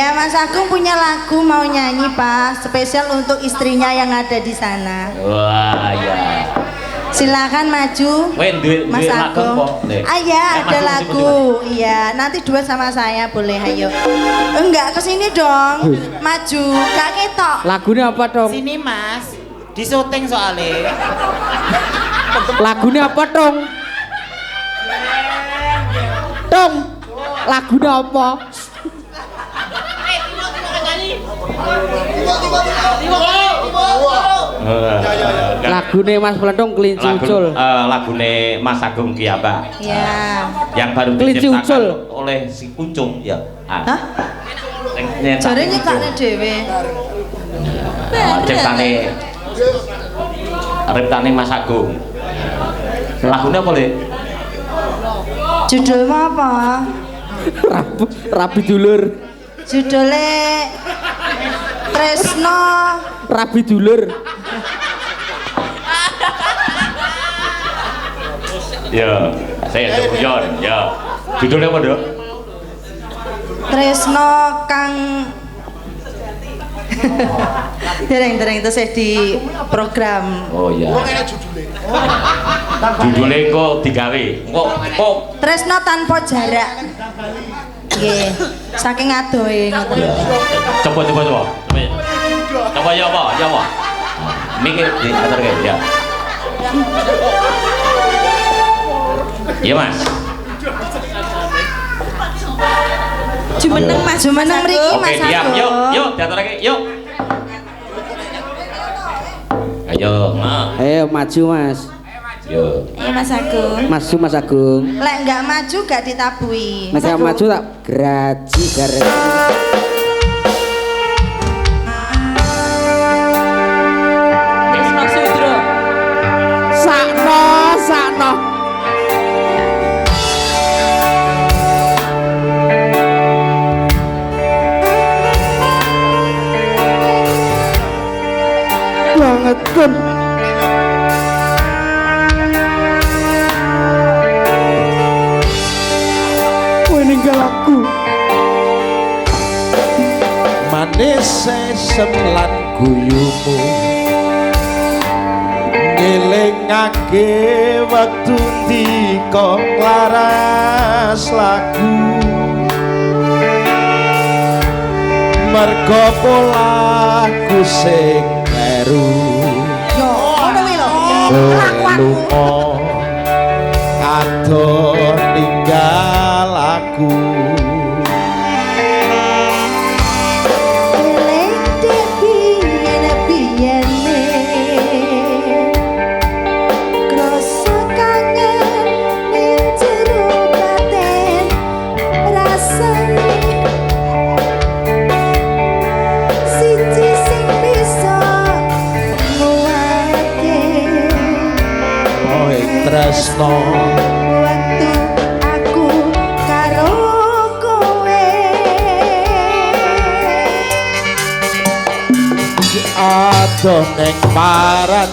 Ya, Mas Agung punya lagu mau nyanyi Pak, spesial untuk istrinya yang ada di sana. Wah ya. Silakan maju, Mas Agung. Ya, ada lagu. Iya, nanti duet sama saya boleh, ayo. Enggak kesini dong, maju. Kak ketok. Lagunya apa dong? Sini Mas, di syuting soalnya. Lagunya apa dong? Dong, lagunya apa? Lagune Mas Pelendung Kelinci Ucul. Lagune Mas Agung ki apa? Ya. Yang baru Kelinci Ucul oleh si Kuncung ya. Hah? Jare nyetakne dhewe. Ciptane Mas Agung. Lagunya apa, Le? Judulnya apa? Rabi dulur. Judulnya Tresno. Rabi dulur. Ya, saya Yon, ya. Judulnya apa, Dok? Tresno Kang dereng itu saya di program. Oh iya. Judulnya kok digawe. Kok Tresno tanpa jarak. Nggih, saking adohe ngoten. Coba. Coba ya apa? Ya apa? Mikir di atur ya. Iya, Mas. Jumeneng Mas, jumeneng mriki Mas. Oke, diam. Yuk, diatur lagi. Yuk. Ayo, Ayo maju Mas. Yo. Ayo Mas Agung. Maju Mas Agung. Lek enggak maju gak ditabui. Mas yang maju tak geraji garet. Sakno. Banget kan. Ninggal aku manis semlan guyumu ngelingake wektu ndika laras lagu merga polaku sing kleru Yo, ngono kuwi lho. lunga adoh ninggal aku tresno waktu aku karo kowe adoh ning paran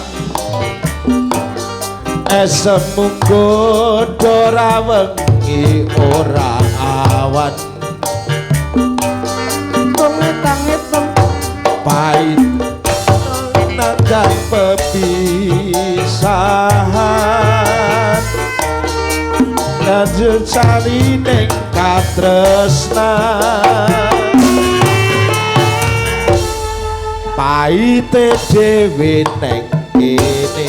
semunggo ora wengi ora awan ngetang-ngetang pahit nandang pepisahan lanjut cari ning katresnan pahite dhewe ning kene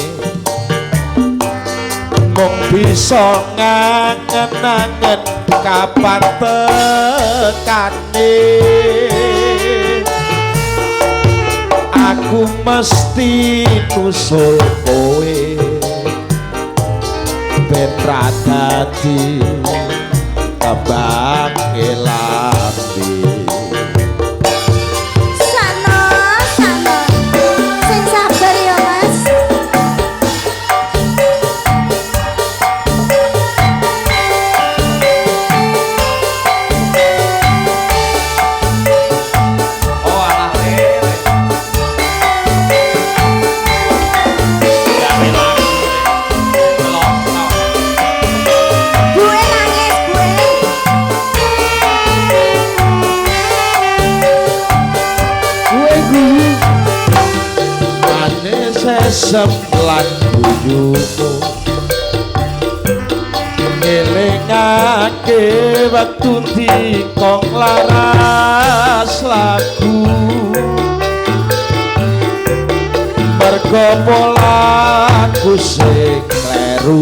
mung bisa ngangen-angen kapan tekane aku mesti nusul kowe ben ra dadi tebang lambe sana sing sabar ya Mas. Oh, alah lele. Gue nangis gue. mesem lan guyumu ngelingake wektu dikong laras lagu mergo polaku sing kleru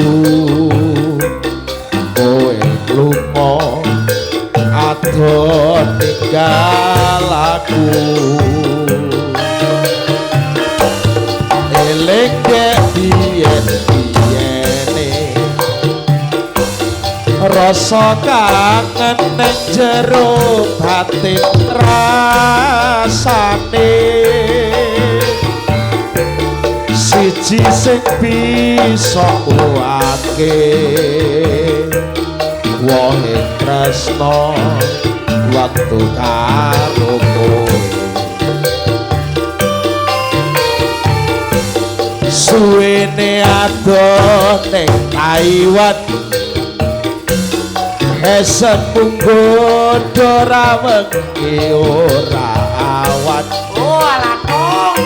kowe lunga adoh tinggal aku eling biyen-biyene rasa kangen ning jero batin rasane siji sing bisa kuwake wohe tresno waktu karo kowe suwene adoh ning Taiwan esepunggo ora wengi ora awan Oh alakong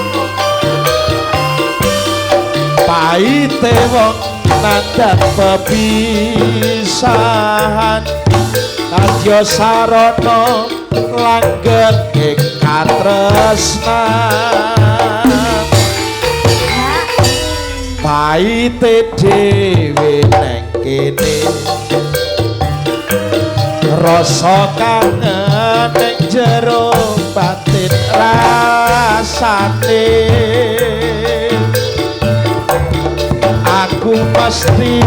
paite wong nandat pepisahan kadya sarana langgeng ing katresnan paite dhewe neng kene rasa kangen ning jero batin rasane aku pasti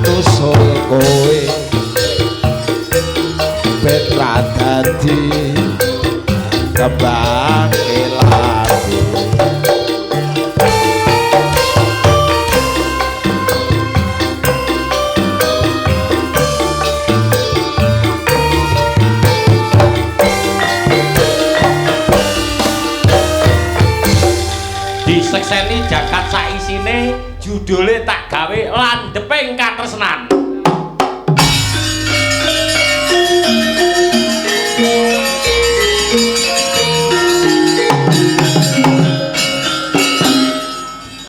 nusul kowe ben ra dadi kembang elati disekseni jagat saisine judule tak gawe landheping katresnan